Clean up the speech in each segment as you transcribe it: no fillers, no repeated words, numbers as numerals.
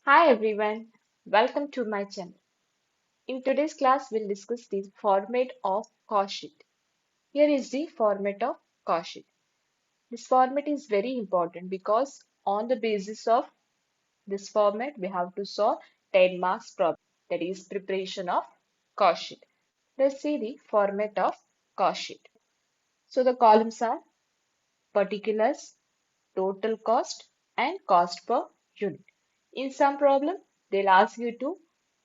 Hi everyone, welcome to my channel. In today's class, we'll discuss the format of cost sheet. Here is the format of cost sheet. This format is very important because on the basis of this format, we have to solve 10 marks problem. That is preparation of cost sheet. Let's see the format of cost sheet. So the columns are particulars, total cost, and cost per unit. In some problem, they'll ask you to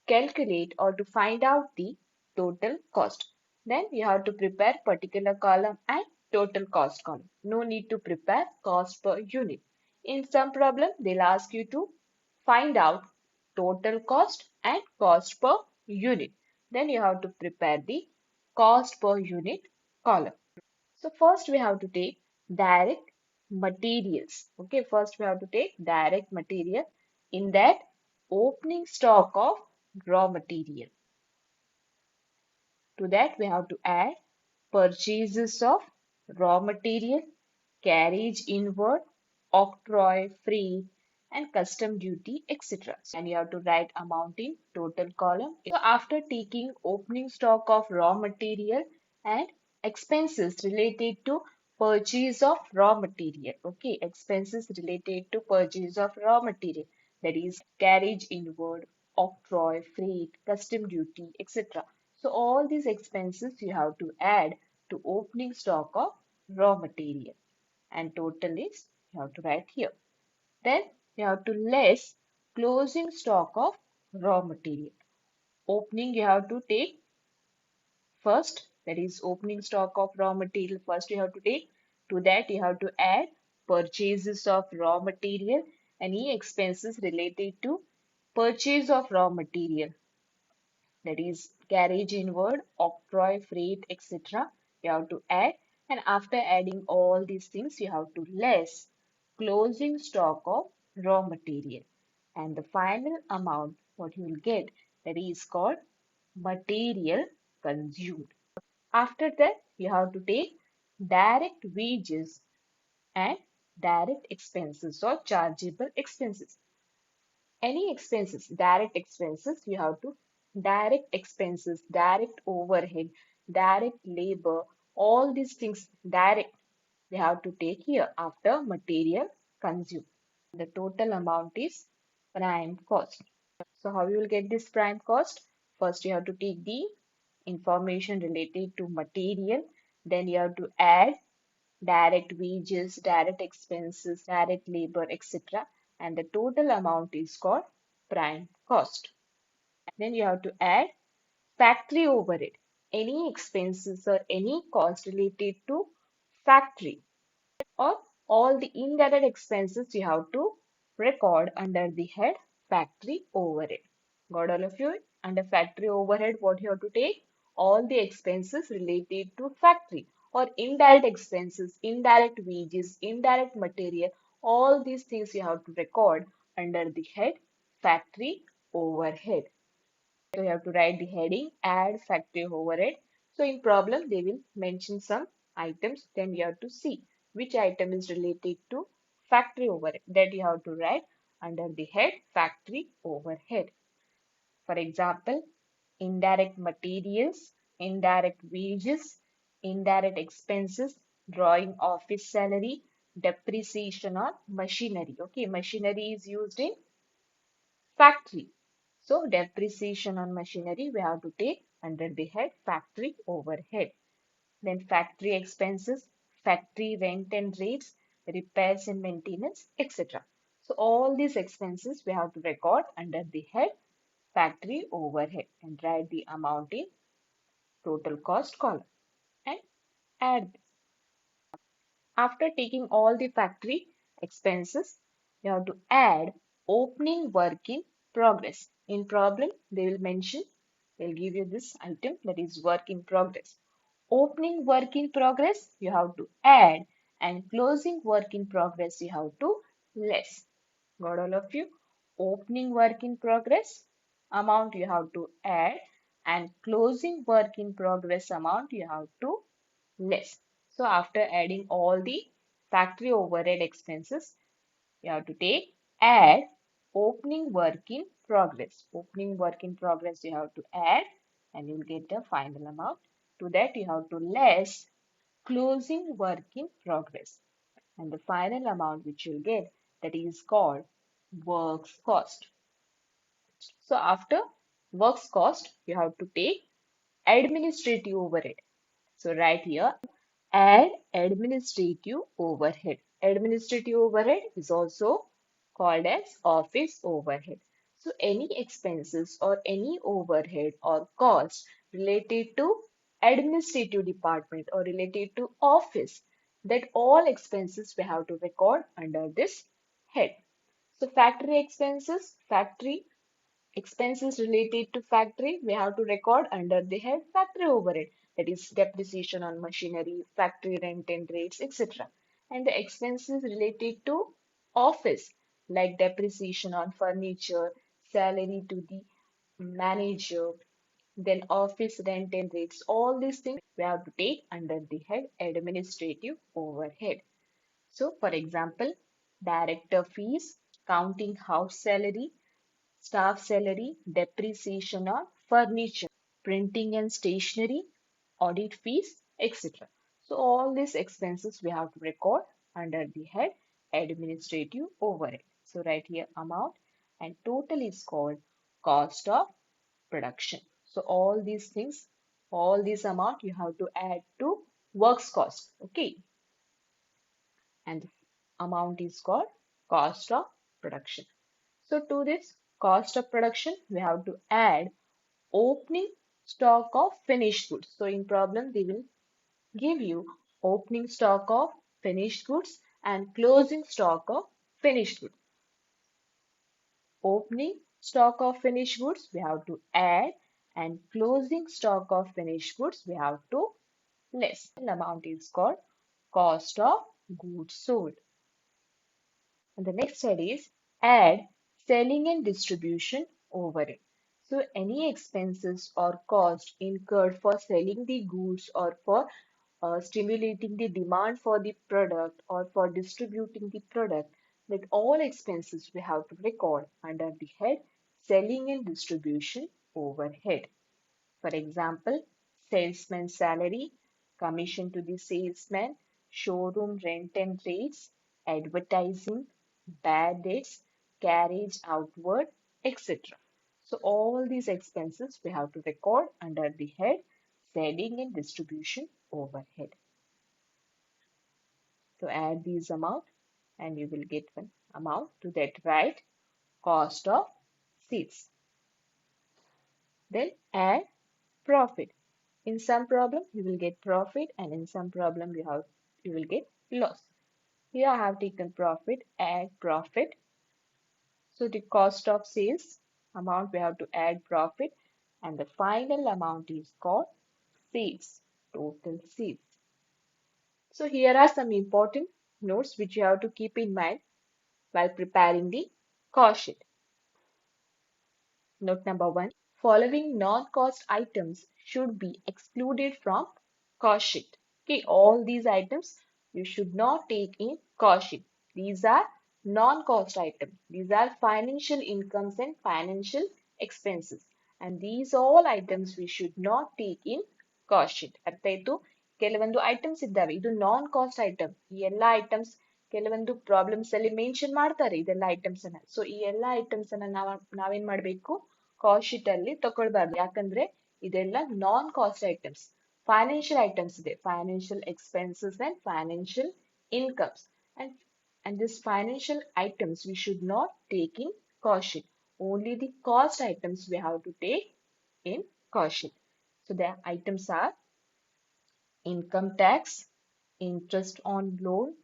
calculate or to find out the total cost. Then you have to prepare particular column and total cost column. No need to prepare cost per unit. In some problem, they'll ask you to find out total cost and cost per unit. Then you have to prepare the cost per unit column. So first we have to take direct materials. Okay, first we have to take direct material. In that, opening stock of raw material. To that we have to add purchases of raw material, carriage inward, octroi, freight, and custom duty, etc. And you have to write amount in total column. So after taking opening stock of raw material and expenses related to purchase of raw material. Okay, expenses related to purchase of raw material. That is carriage inward, octroi, freight, custom duty, etc. So all these expenses you have to add to opening stock of raw material and total is you have to write here. Then you have to less closing stock of raw material. Opening you have to take first, that is opening stock of raw material first you have to take. To that you have to add purchases of raw material, any expenses related to purchase of raw material, that is carriage inward, octroi, freight, etc. You have to add, and after adding all these things, you have to less closing stock of raw material. And the final amount, what you will get, that is called material consumed. After that, you have to take direct wages and direct expenses or chargeable expenses. Any expenses, direct expenses, you have to direct expenses, direct overhead, direct labor, all these things direct, we have to take here after material consumed. The total amount is prime cost. So how you will get this prime cost? First you have to take the information related to material, then you have to add direct wages, direct expenses, direct labor, etc. And the total amount is called prime cost. Then you have to add factory overhead, any expenses or any cost related to factory, or all the indirect expenses you have to record under the head factory overhead. Got all of you? Under factory overhead, what you have to take? All the expenses related to factory or indirect expenses, indirect wages, indirect material, all these things you have to record under the head factory overhead. So you have to write the heading, add factory overhead. So in problem, they will mention some items. Then you have to see which item is related to factory overhead. That you have to write under the head factory overhead. For example, indirect materials, indirect wages, indirect expenses, drawing office salary, depreciation on machinery. Okay, machinery is used in factory. So depreciation on machinery we have to take under the head factory overhead. Then factory expenses, factory rent and rates, repairs and maintenance, etc. So all these expenses we have to record under the head factory overhead and write the amount in total cost column and add this. After taking all the factory expenses, you have to add opening work in progress. In problem, they will mention, they'll give you this item that is work in progress. Opening work in progress, you have to add, and closing work in progress, you have to less. Got all of you? Opening work in progress amount you have to add, and closing work in progress amount you have to less. So after adding all the factory overhead expenses, you have to take add opening work in progress. Opening work in progress you have to add and you'll get the final amount. To that you have to less closing work in progress. And the final amount which you'll get, that is called works cost. So after works cost, you have to take administrative overhead. So right here, add administrative overhead. Administrative overhead is also called as office overhead. So any expenses or any overhead or cost related to administrative department or related to office, that all expenses we have to record under this head. So factory expenses, factory expenses related to factory, we have to record under the head factory overhead. That is depreciation on machinery, factory rent and rates, etc. And the expenses related to office, like depreciation on furniture, salary to the manager, then office rent and rates. All these things we have to take under the head administrative overhead. So, for example, director fees, counting house salary, staff salary, depreciation on furniture, printing and stationery, audit fees, etc. So all these expenses we have to record under the head administrative overhead. So write here amount and total is called cost of production. So all these things, all this amount you have to add to works cost. Okay. And the amount is called cost of production. So to this cost of production, we have to add opening stock of finished goods. So in problem, they will give you opening stock of finished goods and closing stock of finished goods. Opening stock of finished goods, we have to add and closing stock of finished goods, we have to less. The amount is called cost of goods sold. And the next side is add selling and distribution overhead. So any expenses or cost incurred for selling the goods or for stimulating the demand for the product or for distributing the product, that all expenses we have to record under the head selling and distribution overhead. For example, salesman salary, commission to the salesman, showroom rent and rates, advertising, bad debts, carriage outward, etc. So all these expenses we have to record under the head selling and distribution overhead. So add these amount and you will get one amount to that right cost of seats. Then add profit. In some problem you will get profit and in some problem you will get loss. Here I have taken profit, add profit. So the cost of sales amount we have to add profit and the final amount is called sales, total sales. So here are some important notes which you have to keep in mind while preparing the cost sheet. Note number one, following non-cost items should be excluded from cost sheet. Okay, all these items you should not take in cost sheet. These are non-cost items. These are financial incomes and financial expenses. And these all items we should not take in cost sheet. ಅರ್ಥ ಆಯ್ತು ಕೆಲವೊಂದು items ಇದ್ದಾವೆ ಇದು non cost item ಈ ಎಲ್ಲಾ items ಕೆಲವೊಂದು problems ಅಲ್ಲಿ mention ಮಾಡ್ತಾರೆ ಇದೆಲ್ಲ ಐಟಮ್ಸ್ ಅನ್ನ ಸೊ ಈ ಎಲ್ಲಾ ಐಟಮ್ಸ್ ಅನ್ನ ನಾವೇನ್ ಮಾಡ್ಬೇಕು ಕಾಸ್ಟ್ ಶೀಟ್ ಅಲ್ಲಿ ತಗೊಳ್ಬಾರ್ದು ಯಾಕಂದ್ರೆ ಇದೆಲ್ಲ non cost items financial items ಇದೆ financial expenses and financial incomes and this financial items we should not take in cost sheet. Only the cost items we have to take in cost sheet. So the items are income tax, interest on loan,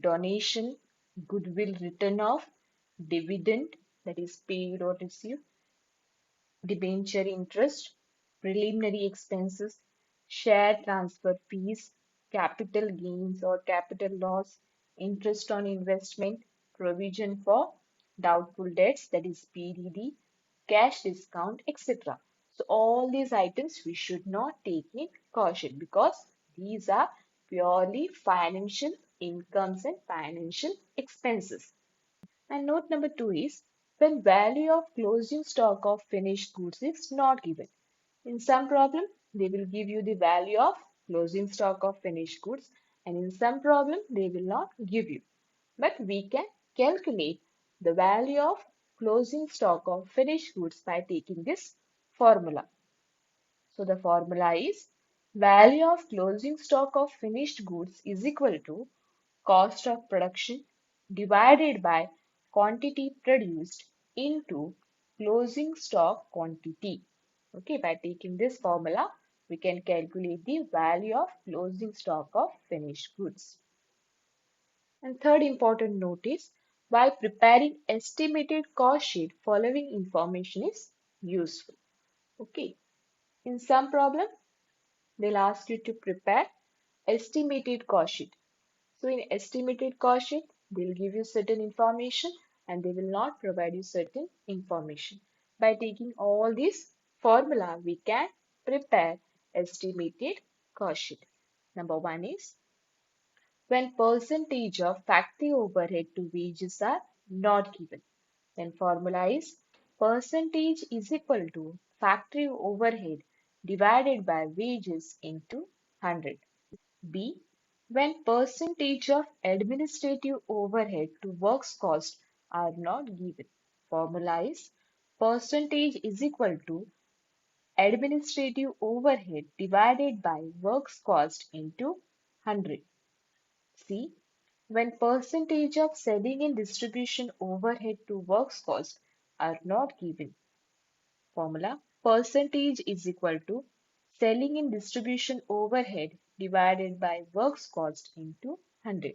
donation, goodwill written off, dividend that is paid or received, debenture interest, preliminary expenses, share transfer fees, capital gains or capital loss, interest on investment, provision for doubtful debts that is PDD, cash discount, etc. So all these items we should not take in caution because these are purely financial incomes and financial expenses. And note number two is when value of closing stock of finished goods is not given. In some problem, they will give you the value of closing stock of finished goods, and in some problem, they will not give you. But we can calculate the value of closing stock of finished goods by taking this formula. So the formula is value of closing stock of finished goods is equal to cost of production divided by quantity produced into closing stock quantity. Okay, by taking this formula, we can calculate the value of closing stock of finished goods. And third important note is while preparing estimated cost sheet, following information is useful. Okay, in some problem, they'll ask you to prepare estimated cost sheet. So in estimated cost sheet, they'll give you certain information and they will not provide you certain information. By taking all these formula, we can prepare estimated cost sheet. Number one is when percentage of factory overhead to wages are not given. Then formula is percentage is equal to factory overhead divided by wages into 100. B. When percentage of administrative overhead to works cost are not given. Formula is percentage is equal to administrative overhead divided by works cost into 100. C. When percentage of selling and distribution overhead to works cost are not given. Formula percentage is equal to selling and distribution overhead divided by works cost into 100.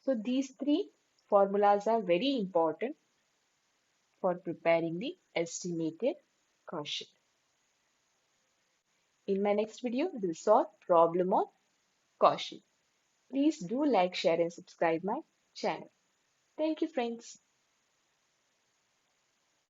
So these three formulas are very important for preparing the estimated cost sheet. In my next video, we'll solve problem on cost sheet. Please do like, share and subscribe my channel. Thank you friends.